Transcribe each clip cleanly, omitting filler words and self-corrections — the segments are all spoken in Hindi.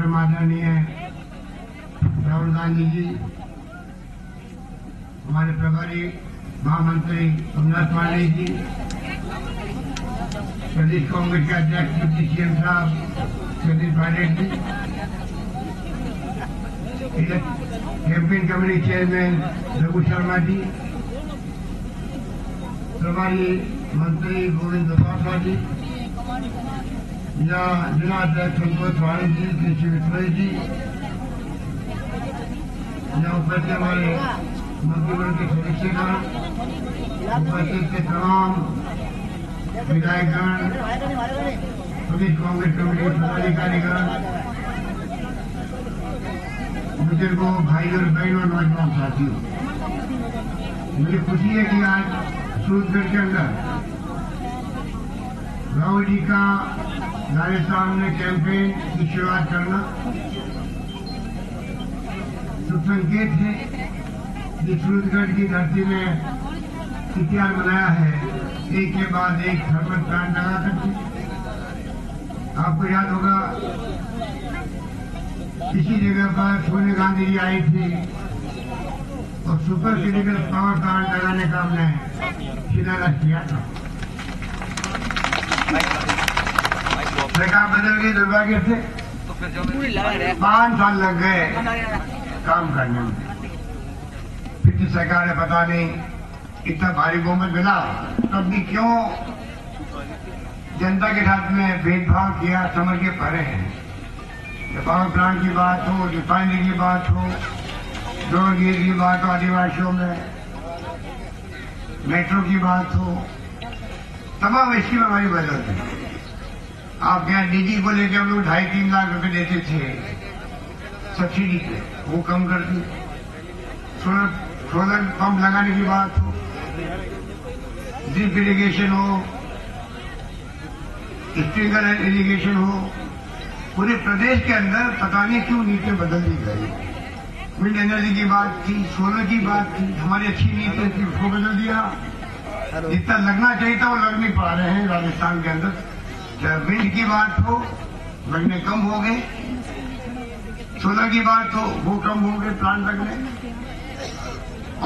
परम आदरणीय राहुल गांधी जी, हमारे प्रभारी महामंत्री सोमनाथ पांडे जी, प्रदेश कांग्रेस के अध्यक्ष डिप्टी सीएम साहब Jagdish Pilot ji, campaign committee chairman Raghu Sharma ji, प्रभारी मंत्री गोविंद दोतासा जी, जिला अध्यक्ष संतोष वाणी जी, कृषि विश्वनाथ जी, उपस्थित हमारे मंत्रिमंडल के सदस्यगण, उपस्थित के तमाम विधायकगण, प्रदेश कांग्रेस कमेटी के पदाधिकारीगण, बुजुर्गों, भाइयों, बहनों, नौजवान साथियों, मुझे खुशी है कि आज सूरजगढ़ के अंदर राहुल जी का राजस्थान में कैंपेन की शुरुआत करना शुभ संकेत है कि सूरजगढ़ की धरती में इतिहास बनाया है, एक के बाद एक थर्मल प्लांट लगा करके। आपको याद होगा इसी जगह पर सोनिया गांधी जी आई थी और सुपर क्रिटिकल पावर प्लांट लगाने का हमने शिलान्यास किया था। सरकार बदल गई दुर्भाग्य से, 5 साल लग गए काम करने में। पिछली सरकार ने पता नहीं इतना भारी बहुमत मिला, तब भी क्यों जनता के साथ में भेदभाव किया, समझ के परे हैं। पावर प्लांट की बात हो, रिफाइनरी की बात हो, ड्रोनगीर की बात हो, आदिवासियों में मेट्रो की बात हो, तमाम स्कीम हमारी बदलती है। आप यहाँ डीजी को लेकर हम लोग 2.5-3 लाख रुपए देते थे सब्सिडी पे, वो कम कर दी। सोलर पंप लगाने की बात हो, ड्रिप इरिगेशन हो, स्प्रिंकलर इरिगेशन हो, पूरे प्रदेश के अंदर पता नहीं क्यों नीति बदल दी गई। विंड एनर्जी की बात थी, सोलर की बात थी, हमारी अच्छी नीति थी, उसको बदल दिया। जितना लगना चाहिए था वो लग नहीं पा रहे हैं राजस्थान के अंदर। जब विंड की बात हो, लगने कम हो गए, सोलर की बात हो, वो कम हो गए प्लांट लगने।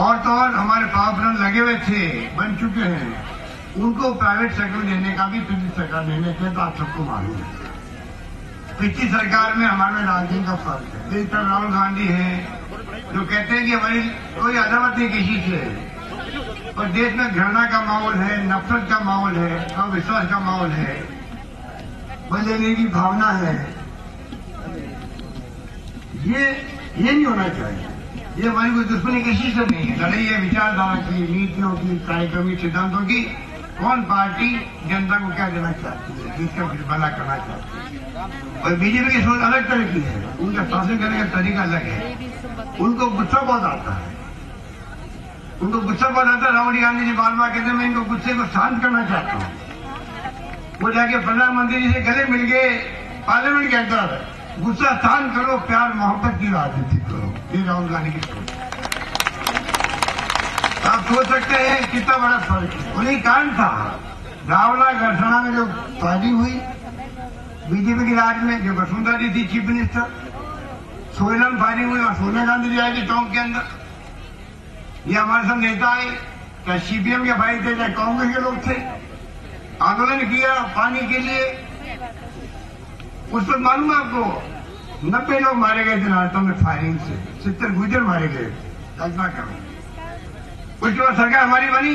और तो और हमारे पावर प्लांट लगे हुए थे, बन चुके हैं, उनको प्राइवेट सेक्टर देने का भी पिछली सरकार निर्णय किया, तो आप सबको मालूम है। पिछली सरकार में हमारे राजनीति का फर्क है। एक तरफ राहुल गांधी है जो कहते हैं कि हमारी कोई अदावत नहीं किसी से, और देश में घृणा का माहौल है, नफरत का माहौल है, अविश्वास का माहौल है, बदलने की भावना है। ये नहीं होना चाहिए। ये हमारी कोई दुश्मनी किसी से नहीं है, लड़ाई है विचारधारा की, नीतियों की, कार्यक्रम की, सिद्धांतों की। कौन पार्टी जनता को क्या देना चाहती है, जिसका भला करना चाहती है। और बीजेपी की सोच अलग तरह की है, उनका शासन करने का तरीका अलग है। उनको गुस्सा बहुत आता है, उनको गुस्सा बहुत आता है। राहुल गांधी जी बार बार कहते हैं मैं इनको गुस्से को शांत करना चाहता हूँ। वो जाके प्रधानमंत्री जी से गले मिल गए पार्लियामेंट के अंदर, गुस्सा शांत करो, प्यार मोहब्बत की राजनीति करो। ये राहुल गांधी की सोच। आप सोच सकते हैं कितना बड़ा फर्क है। उन्हीं कारण था रावला गढ़सना में जो फायरिंग हुई बीजेपी के राज में, जो वसुंधरा जी थी चीफ मिनिस्टर, सोलर में फायरिंग हुई और सोनिया गांधी जी आई थी टोंक के अंदर। ये हमारे सब नेता आए, चाहे सीपीएम के भाई थे, चाहे कांग्रेस के लोग थे, आंदोलन किया पानी के लिए। उस पर मालूम है आपको 90 लोग मारे गए थे राजस्थान में फायरिंग से, 70 गुजर मारे गए। कल्पना करो। उसके बाद सरकार हमारी बनी,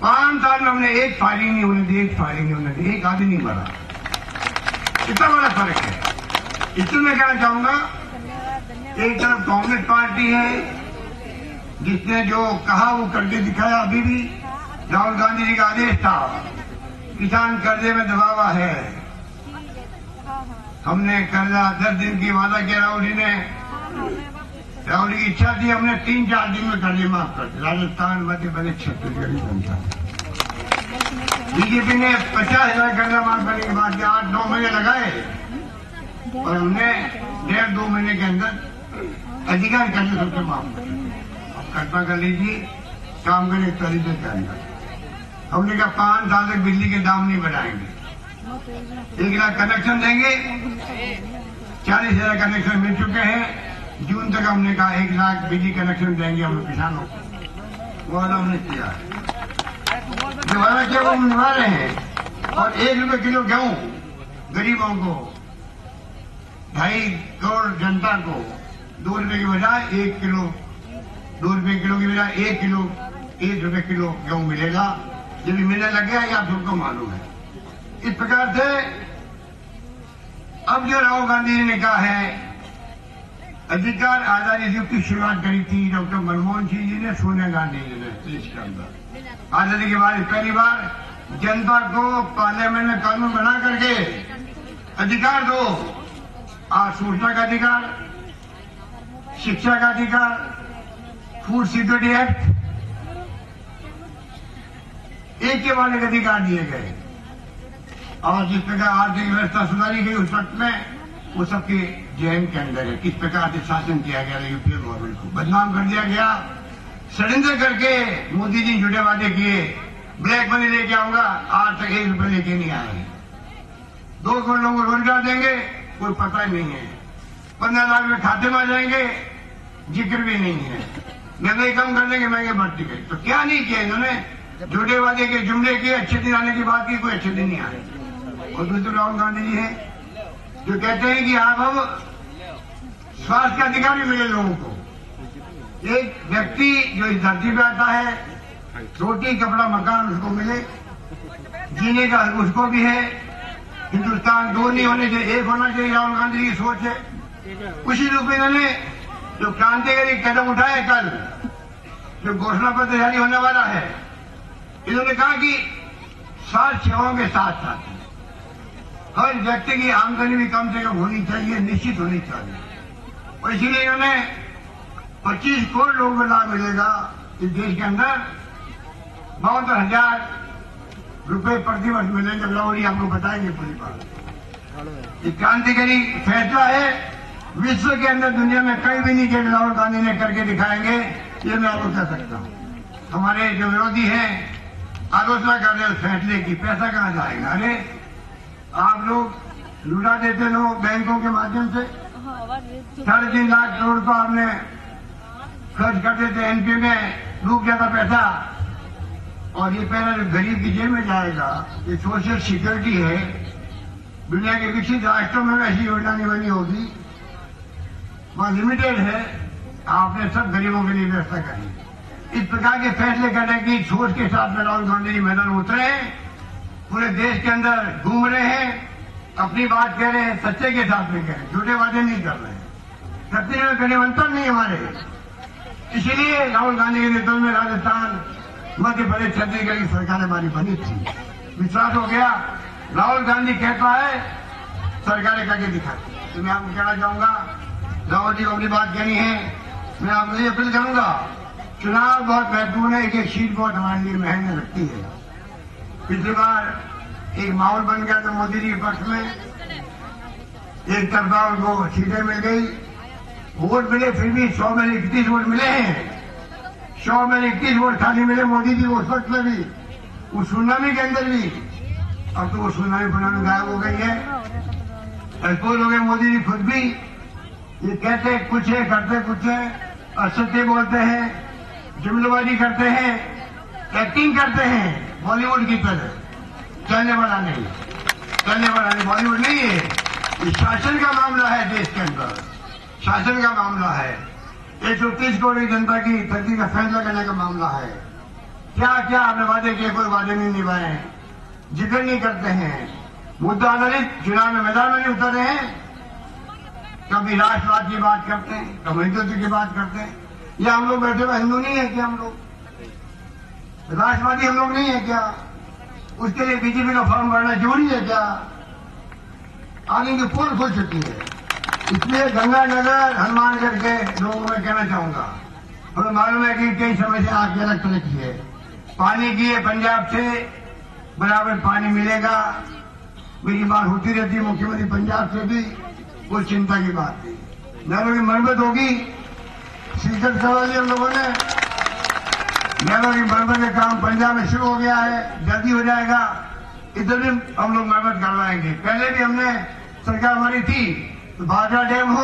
5 साल में हमने एक फायरिंग नहीं होने दी, एक फायरिंग नहीं होने दी, एक आदमी नहीं मरा। इतना बड़ा फर्क है। इसलिए मैं कहना चाहूंगा, एक तरफ कांग्रेस पार्टी है जिसने जो कहा वो करके दिखाया। अभी भी राहुल गांधी जी का आदेश था, किसान कर्जे में दबावा है, हमने कर्जा 10 दिन की वादा किया। राहुल जी ने, राहुल जी की इच्छा थी, हमने 3-4 दिन में कर्जे माफ कर दिए। राजस्थान, मध्य प्रदेश, छत्तीसगढ़ की जनता। बीजेपी ने 50,000 कर्जा माफ करने के बाद 8-9 महीने लगाए और हमने 1.5-2 महीने के अंदर अधिकार कर्जे सबसे माफ कर दिए। अब कल्पना कर लीजिए, काम करने के तरीके के अंदर हमने कहा 5 साल तक बिजली के दाम नहीं बढ़ाएंगे, 1 लाख कनेक्शन देंगे, 40,000 कनेक्शन मिल चुके हैं। जून तक हमने कहा 1 लाख बिजली कनेक्शन देंगे हम किसानों को, वो हमने किया। जो वादा किया वो हम निभा रहे हैं। और 1 रुपये किलो गेहूं गरीबों को, 2.5 करोड़ जनता को 2 रुपये की बजाय 1 किलो, 2 रुपये किलो की बजाय 1 किलो 1 रुपये किलो गेहूं मिलेगा। ये भी मिलने लग गया, ये आप सबको मालूम है। इस प्रकार से अब जो राहुल गांधी जी ने कहा है, अधिकार आजादी युग की शुरुआत करी थी डॉक्टर मनमोहन सिंह जी ने, सोनिया गांधी जी ने देश के अंदर। आजादी के बाद पहली बार जनता को पार्लियामेंट में कानून बना करके अधिकार दो। आज सूचना का अधिकार, शिक्षा का अधिकार, फूड सिक्योरिटी एक्ट, एक के बाद एक अधिकार दिए गए। और जिस प्रकार आर्थिक व्यवस्था सुधारी गई उस वक्त में, वो सबके जहन के अंदर है। किस प्रकार से शासन किया गया यूपीए गवर्नमेंट को बदनाम कर दिया गया। षड्यंत्र करके मोदी जी झूठे वादे किए, ब्लैक मनी लेके आऊंगा, आज तक 1 रुपये लेके नहीं आए। 2 करोड़ लोगों को रोजगार देंगे, कोई पता ही नहीं है। 15 लाख रुपये खाते में आ जाएंगे, जिक्र भी नहीं है। महंगाई कम कर देंगे, महंगाई बढ़ती गई। तो क्या नहीं किया इन्होंने? झूठे वादे के, जुमले के, अच्छे दिन आने की बात की, कोई अच्छे दिन नहीं आए। और दूसरे राहुल गांधी जी हैं जो कहते हैं कि आप अब स्वास्थ्य का अधिकार भी मिले लोगों को। एक व्यक्ति जो इस धरती पे आता है, रोटी कपड़ा मकान उसको मिले, जीने का हक उसको भी है। हिंदुस्तान 2 नहीं होने चाहिए, 1 होना चाहिए, राहुल गांधी की सोच है। उसी रूप में इन्होंने जो क्रांतिकारी कदम उठाए कल, जो घोषणा पत्र जारी होने वाला है, इन्होंने कहा कि स्वास्थ्य सेवाओं के साथ साथ हर व्यक्ति की आमदनी भी कम से कम होनी चाहिए, निश्चित होनी चाहिए। और इसीलिए इन्होंने 25 करोड़ लोगों को लाभ मिलेगा इस देश के अंदर। 72,000 रुपये प्रति वर्ष मिलेंगे। लाहौरी आपको बताएंगे पूरी बात। ये क्रांतिकारी फैसला है, विश्व के अंदर दुनिया में कहीं भी नहीं किया, राहुल गांधी ने करके दिखाएंगे, ये मैं आपको कह सकता हूँ। हमारे जो विरोधी हैं आलोचना कर रहे हैं उस फैसले की, पैसा कहाँ जाएगा? अरे आप लोग लुटा देते लोग बैंकों के माध्यम से, 3.5 लाख करोड़ को आपने खर्च कर देते, एनपीए में डूब जाता पैसा। और ये पैसा जो गरीब की जेब में जाएगा, ये सोशल सिक्योरिटी है। दुनिया के विकसित राष्ट्रों में ऐसी योजना नहीं बनी होगी, वहां लिमिटेड है। आपने सब गरीबों के लिए व्यवस्था करी। इस प्रकार के फैसले करने की सोच के साथ में राहुल गांधी जी मैदान उतरे हैं, पूरे देश के अंदर घूम रहे हैं, अपनी बात कह रहे हैं, सच्चे के साथ में कह रहे हैं, झूठे वादे नहीं कर रहे हैं। सत्य में कहीं अंतर नहीं हमारे। इसीलिए राहुल गांधी के नेतृत्व में राजस्थान, मध्य प्रदेश, छत्तीसगढ़ की सरकार हमारी बनी थी। विश्वास हो गया, राहुल गांधी कहता है, सरकारें करके दिखाती। तो मैं आपको कहना चाहूंगा, राहुल जी को अपनी बात कहनी है, मैं आपको ये अपील करूंगा, चुनाव बहुत महत्वपूर्ण है। एक सीट बहुत हमारे लिए महंगी लगती है। पिछली बार एक माहौल बन गया था मोदी जी के पक्ष में, एक तरफा उनको सीटें मिल गई, वोट मिले, फिर भी 100 में 31 वोट मिले हैं। 100 में 31 वोट खाली मिले मोदी जी उस वक्त में भी, उस सुनामी के अंदर भी। अब तो वो सुनामी फुनामी गायब हो गई है, एक्सपोज हो गए मोदी जी खुद भी। ये कहते कुछ है, करते कुछ है, असत्य बोलते हैं, जुमलेबाजी करते हैं, एक्टिंग करते हैं बॉलीवुड की तरह। चलने वाला नहीं, चलने वाला नहीं, बॉलीवुड नहीं है। ये शासन का मामला है, देश के अंदर शासन का मामला है। 130 करोड़ जनता की धरती का फैसला करने का मामला है। क्या क्या आपने वादे किए, कोई वादे नहीं निभाए, जिक्र नहीं करते हैं, मुद्दा आधारित चुनाव में मैदान में नहीं उतर रहे हैं। कभी राष्ट्रवाद की बात करते हैं, कभी हिंदुत्व की बात करते हैं। या हम लोग बैठे हुए हिंदू नहीं है क्या? हम लोग राष्ट्रवादी हम लोग नहीं है क्या? उसके लिए बीजेपी का फॉर्म भरना जरूरी है क्या? आगे की पोल खुल चुकी है। इसलिए गंगानगर, हनुमानगढ़ के लोगों में कहना चाहूंगा, हमें मालूम है कि कई समस्या आपकी अलग तरह की है। पानी की है, पंजाब से बराबर पानी मिलेगा, मेरी बात होती रहती है मुख्यमंत्री पंजाब से भी, कोई चिंता की बात नहीं। नहरों की मरम्मत होगी, सीकर करवा लिया हम लोगों ने, नहरों की मरम्मत का काम पंजाब में शुरू हो गया है, जल्दी हो जाएगा। इधर भी हम लोग मरम्मत करवाएंगे। पहले भी हमने, सरकार हमारी थी, तो भाखड़ा डैम हो,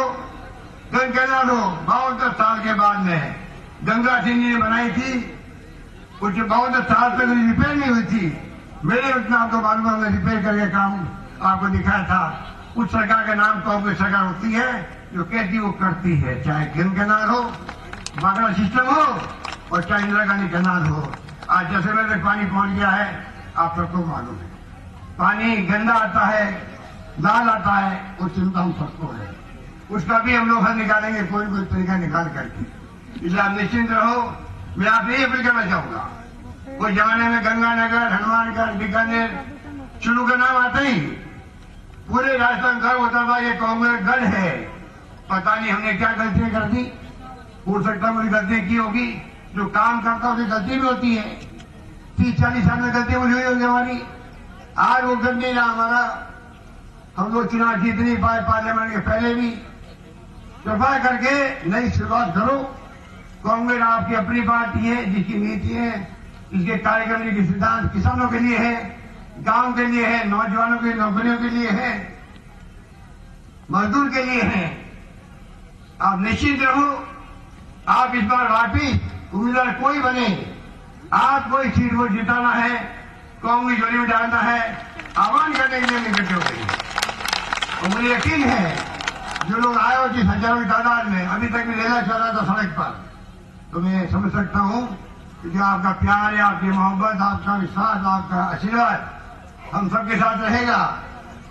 गंगा कैनाल हो, 52 साल के बाद में गंगा सिंह जी ने बनाई थी। कुछ 52 साल तक रिपेयर नहीं हुई थी। मेरे उतना आपको मालूम है, रिपेयर करके काम आपको दिखाया था। उस सरकार का नाम कांग्रेस सरकार होती है जो कहती वो करती है, चाहे गंगा कैनाल हो, भाखड़ा सिस्टम हो और चाहे इंदिरा गांधी कैनाल हो। आज जैसलमेर तक पानी पहुंच गया है, आप सबको मालूम है। पानी गंदा आता है, लाल आता है, वो चिंता हम सबको है। उसका भी हम लोग हल निकालेंगे, कोई कोई तरीका निकाल करके। इसलिए आप निश्चिंत रहो। मैं आपसे यही अपील करना चाहूंगा, कोई जमाने में गंगानगर, हनुमानगढ़, बीकानेर, चुरू का नाम आता ही पूरे राजस्थान गर्व होता था ये कांग्रेस गढ़ है। पता नहीं हमने क्या गलतियां कर दी, हो सकता है गलतियां की होगी। जो काम करता है उसकी गलती भी होती है। 30-40 साल में गलती हुई होगी हमारी। आज वो गढ़ नहीं रहा हमारा। हम लोग चुनाव जीत नहीं पाए पार्लियामेंट के पहले भी। कृपा करके नई शुरुआत करो। कांग्रेस आपकी अपनी पार्टी है, जिसकी नीति है, इसके कार्यक्रम के सिद्धांत किसानों के लिए है, गांव के लिए है, नौजवानों की नौकरियों के लिए है, मजदूर के लिए है। आप निश्चित रहो। आप इस बार वापिस उम्मीदवार कोई बने, आप कोई सीट को जिताना है, कांग्रेस झोली में डालना है, आह्वान करने के लिए इकट्ठे हो गई। और मुझे यकीन है जो लोग आए हो जिस हजारों की तादाद में, अभी तक भी लेला चल रहा था सड़क पर, तो मैं समझ सकता हूं कि जो आपका प्यार है, आपकी मोहब्बत, आपका विश्वास, आपका आशीर्वाद हम सबके साथ रहेगा।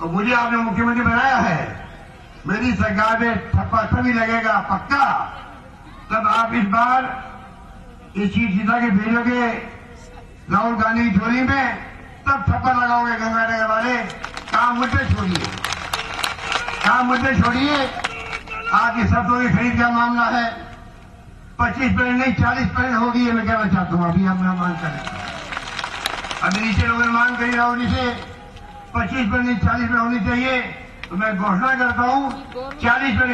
और मुझे आपने मुख्यमंत्री बनाया है, मेरी सरकार में ठप्पा तभी लगेगा पक्का, तब आप इस बार ये सीट जिता के भेजोगे राहुल गांधी की झोली में, तब ठप्पा लगाओगे गंगानगर वाले। काम मुद्दे छोड़िए, काम मुद्दे छोड़िए। आपकी शर्तों की खरीद का मामला है, 25% नहीं 40% होगी, ये मैं कहना चाहता हूँ। अभी हमने मांग करें, अभी नीचे लोगों ने मांग करी राहुल जी से 25% नहीं 40% होनी चाहिए। तो मैं घोषणा करता हूँ 40%